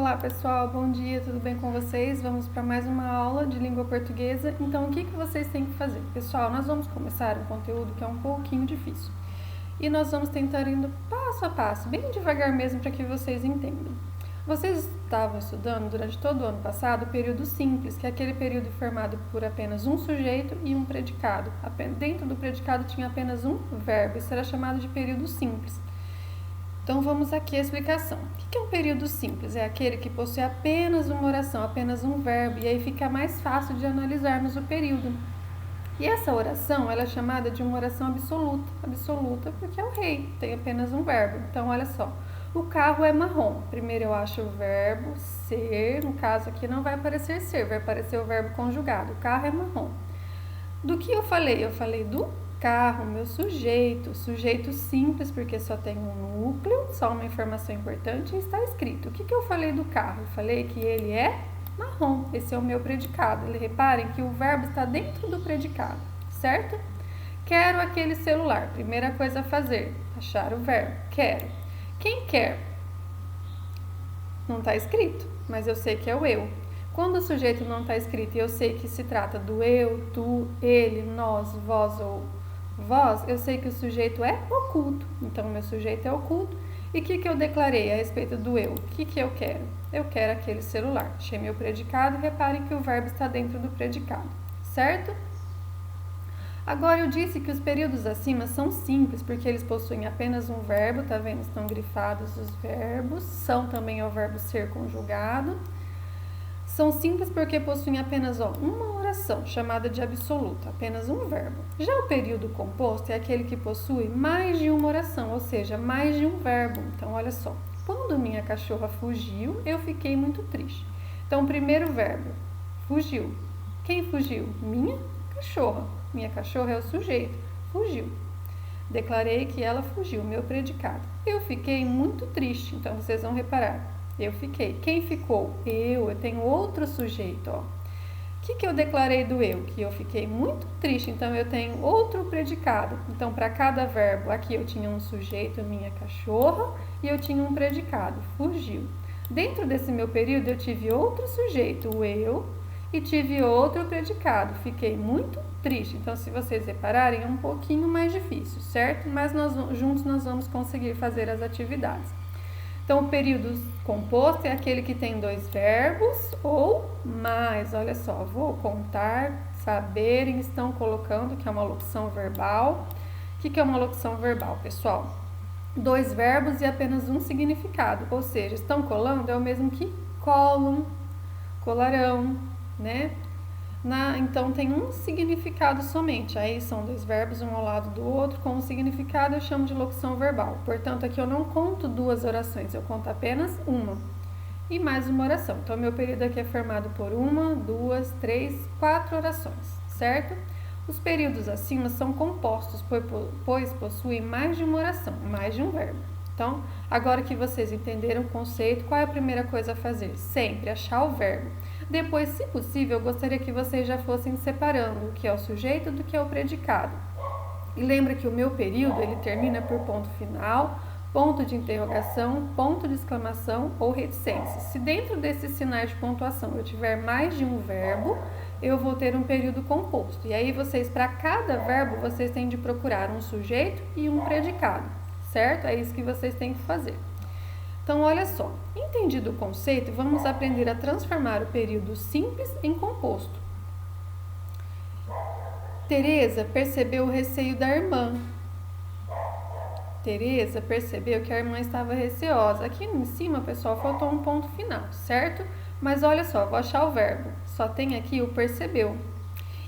Olá pessoal, bom dia, tudo bem com vocês? Vamos para mais uma aula de língua portuguesa. Então, o que vocês têm que fazer? Pessoal, nós vamos começar um conteúdo que é um pouquinho difícil. E nós vamos tentar indo passo a passo, bem devagar mesmo, para que vocês entendam. Vocês estavam estudando durante todo o ano passado o período simples, que é aquele período formado por apenas um sujeito e um predicado. Dentro do predicado tinha apenas um verbo, isso era chamado de período simples. Então vamos aqui à explicação. O que é um período simples? É aquele que possui apenas uma oração, apenas um verbo, e aí fica mais fácil de analisarmos o período. E essa oração ela é chamada de uma oração absoluta porque é o rei, tem apenas um verbo. Então olha só, o carro é marrom. Primeiro eu acho o verbo ser, no caso aqui não vai aparecer ser, vai aparecer o verbo conjugado. O carro é marrom. Do que eu falei? Eu falei do carro, meu sujeito simples, porque só tem um núcleo, só uma informação importante e está escrito. O que eu falei do carro? Eu falei que ele é marrom, esse é o meu predicado. Reparem que o verbo está dentro do predicado, certo? Quero aquele celular. Primeira coisa a fazer, achar o verbo, quero. Quem quer? Não está escrito, mas eu sei que é o eu. Quando o sujeito não está escrito e eu sei que se trata do eu, tu, ele, nós, vós ou vós, eu sei que o sujeito é oculto. Então, meu sujeito é oculto. E o que eu declarei a respeito do eu? O que eu quero? Eu quero aquele celular. Achei meu predicado. Reparem que o verbo está dentro do predicado, certo? Agora, eu disse que os períodos acima são simples, porque eles possuem apenas um verbo. Tá vendo? Estão grifados os verbos. São também o verbo ser conjugado. São simples porque possuem apenas uma oração, chamada de absoluta, apenas um verbo. Já o período composto é aquele que possui mais de uma oração, ou seja, mais de um verbo. Então, olha só. Quando minha cachorra fugiu, eu fiquei muito triste. Então, o primeiro verbo, fugiu. Quem fugiu? Minha cachorra. Minha cachorra é o sujeito. Fugiu. Declarei que ela fugiu, meu predicado. Eu fiquei muito triste. Então, vocês vão reparar. Eu fiquei. Quem ficou? Eu tenho outro sujeito, ó. O que eu declarei do eu? Que eu fiquei muito triste, então eu tenho outro predicado. Então, para cada verbo, aqui eu tinha um sujeito, minha cachorra, e eu tinha um predicado, fugiu. Dentro desse meu período, eu tive outro sujeito, o eu, e tive outro predicado, fiquei muito triste. Então, se vocês repararem, é um pouquinho mais difícil, certo? Mas juntos nós vamos conseguir fazer as atividades. Então, o período composto é aquele que tem dois verbos ou mais. Olha só, vou contar, saberem, estão colocando que é uma locução verbal. O que é uma locução verbal, pessoal? Dois verbos e apenas um significado. Ou seja, estão colando é o mesmo que colam, colarão, né? Então, tem um significado somente. Aí são dois verbos, um ao lado do outro, com um significado eu chamo de locução verbal. Portanto, aqui eu não conto duas orações, eu conto apenas uma. E mais uma oração. Então, meu período aqui é formado por uma, duas, três, quatro orações, certo? Os períodos acima são compostos, pois possuem mais de uma oração, mais de um verbo. Então, agora que vocês entenderam o conceito, qual é a primeira coisa a fazer? Sempre achar o verbo. Depois, se possível, eu gostaria que vocês já fossem separando o que é o sujeito do que é o predicado. E lembra que o meu período, ele termina por ponto final, ponto de interrogação, ponto de exclamação ou reticência. Se dentro desses sinais de pontuação eu tiver mais de um verbo, eu vou ter um período composto. E aí vocês, para cada verbo, vocês têm de procurar um sujeito e um predicado, certo? É isso que vocês têm que fazer. Então, olha só, entendido o conceito, vamos aprender a transformar o período simples em composto. Teresa percebeu o receio da irmã. Teresa percebeu que a irmã estava receosa. Aqui em cima, pessoal, faltou um ponto final, certo? Mas olha só, vou achar o verbo. Só tem aqui o percebeu.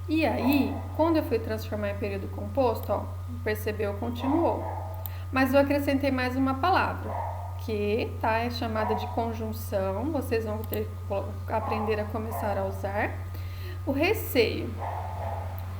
E aí, quando eu fui transformar em período composto, ó, percebeu continuou. Mas eu acrescentei mais uma palavra, que é chamada de conjunção. Vocês vão ter que aprender a começar a usar. O receio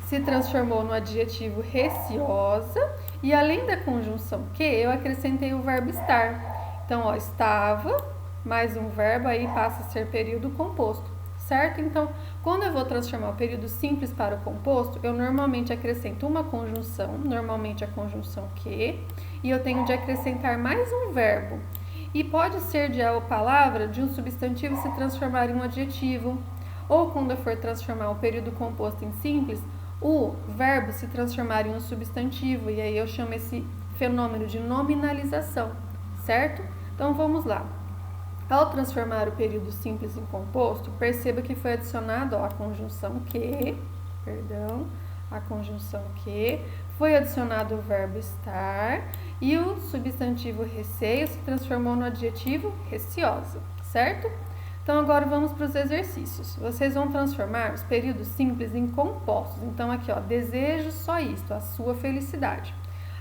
se transformou no adjetivo receosa e além da conjunção que, eu acrescentei o verbo estar. Então, ó, estava, mais um verbo, aí passa a ser período composto, certo? Então, quando eu vou transformar o período simples para o composto, eu normalmente acrescento uma conjunção, normalmente a conjunção que, e eu tenho de acrescentar mais um verbo. E pode ser de a palavra de um substantivo se transformar em um adjetivo, ou quando eu for transformar o período composto em simples, o verbo se transformar em um substantivo, e aí eu chamo esse fenômeno de nominalização, certo? Então vamos lá. Ao transformar o período simples em composto, perceba que foi adicionado a conjunção que, foi adicionado o verbo estar e o substantivo receio se transformou no adjetivo receosa, certo? Então agora vamos para os exercícios. Vocês vão transformar os períodos simples em compostos. Então aqui, ó, desejo só isto, a sua felicidade.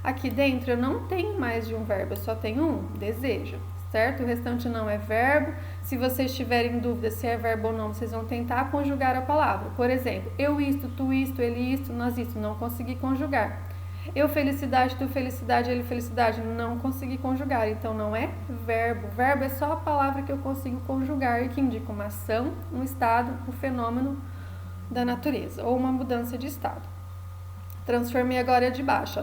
Aqui dentro eu não tenho mais de um verbo, eu só tenho um, desejo, certo? O restante não é verbo. Se vocês tiverem dúvida se é verbo ou não, vocês vão tentar conjugar a palavra. Por exemplo, eu isto, tu isto, ele isto, nós isto, não consegui conjugar. Eu felicidade, tu felicidade, ele felicidade, não consegui conjugar, então não é verbo. Verbo é só a palavra que eu consigo conjugar e que indica uma ação, um estado, um fenômeno da natureza ou uma mudança de estado. Transformei agora de baixo, ó,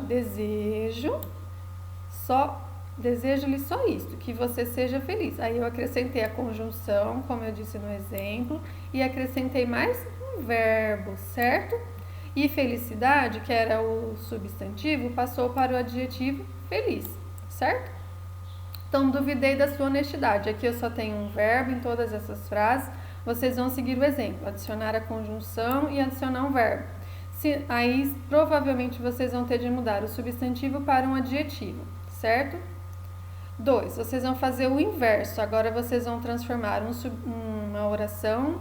desejo-lhe só isto, que você seja feliz. Aí eu acrescentei a conjunção, como eu disse no exemplo, e acrescentei mais um verbo, certo? E felicidade, que era o substantivo, passou para o adjetivo feliz, certo? Então, duvidei da sua honestidade. Aqui eu só tenho um verbo em todas essas frases. Vocês vão seguir o exemplo, adicionar a conjunção e adicionar um verbo. Aí, provavelmente, vocês vão ter de mudar o substantivo para um adjetivo, certo? 2. Vocês vão fazer o inverso. Agora, vocês vão transformar uma oração,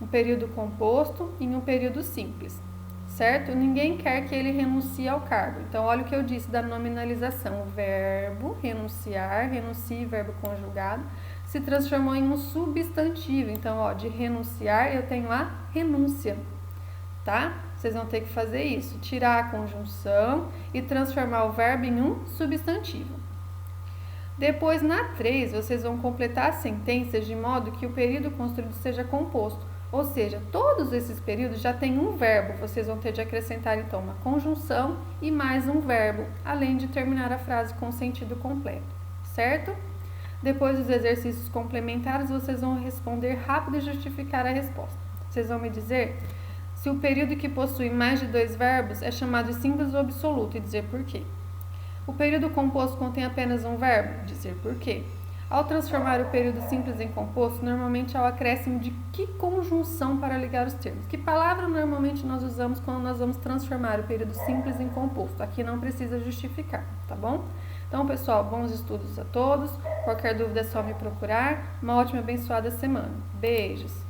um período composto, em um período simples. Certo? Ninguém quer que ele renuncie ao cargo. Então, olha o que eu disse da nominalização. O verbo renunciar, renuncie, verbo conjugado, se transformou em um substantivo. Então, ó, de renunciar, eu tenho a renúncia, tá? Vocês vão ter que fazer isso, tirar a conjunção e transformar o verbo em um substantivo. Depois, na 3, vocês vão completar as sentenças de modo que o período construído seja composto. Ou seja, todos esses períodos já têm um verbo, vocês vão ter de acrescentar então uma conjunção e mais um verbo, além de terminar a frase com sentido completo, certo? Depois dos exercícios complementares, vocês vão responder rápido e justificar a resposta. Vocês vão me dizer se o período que possui mais de 2 verbos é chamado de simples ou absoluto e dizer por quê. O período composto contém apenas um verbo, dizer por quê. Ao transformar o período simples em composto, normalmente há o acréscimo de que conjunção para ligar os termos? Que palavra normalmente nós usamos quando nós vamos transformar o período simples em composto? Aqui não precisa justificar, tá bom? Então, pessoal, bons estudos a todos. Qualquer dúvida é só me procurar. Uma ótima e abençoada semana. Beijos!